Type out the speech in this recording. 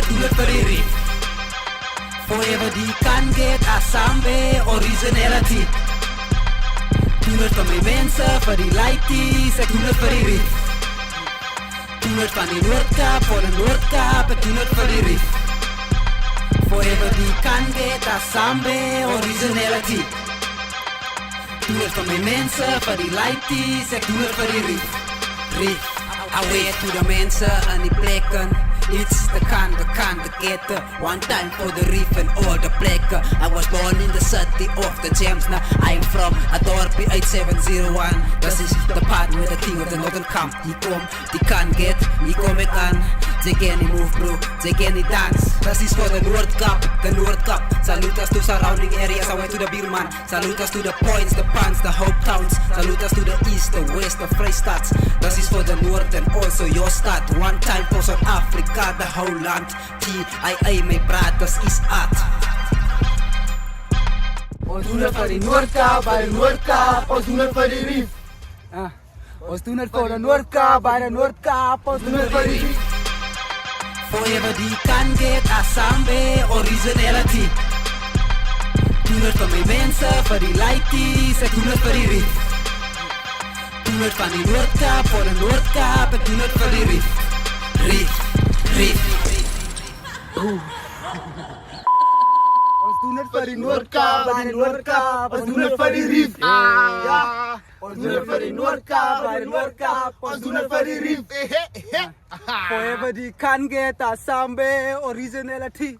ek doen dit vir die reef. Forever die kan get asambe originality. Doen dit vir my mense, vir die lighties, ek doen dit vir die reef. Doen dit van die Noordkaap, voor die Noordkaap, ek doen dit vir die reef. Forever die kan get asambe originality. Doen dit vir my mense, vir die lighties, ek doen dit vir die reef. Reef, away to the mense en die plekken. It's the kind, the getter. One time for the reef and all the plekken. I was born in the city of the gems. Now I am from a dorpie 8701. Dat is the part where the king of the northern camp. Hier kom, die kan get, hier kom ik aan. They can move bro, they can dance. Dat is for the Noordkaap, the Noordkaap. Salute us to surrounding areas, away to the Bierman. Salute us to the points, the pans, the hope towns. Salute us to the east, the west, the Vrystaat. Dat is for the north and also your stad. One time for South Africa, the whole land. TIA, my brothers is at. Ons doen het vir die Noordkaap, by die Noordkaap. Ons doen het vir die reef. Ons doen het vir die Noordkaap, by die Noordkaap. Ons doen het vir die reef. Forever die kan get asambe originality. Doen het vir my mense, vir die lighties, ek doen het vir die reef. Doen het van die Noordkaap, voor die Noordkaap, ek doen het vir die reef. Reef, reef. Ons doen het vir die Noordkaap, by die Noordkaap. Ons doen het vir die reef. Ja. Ons doen het vir die Noordkaap, by die Noordkaap. Ons doen het vir die reef. Forever die kan get asambe originality.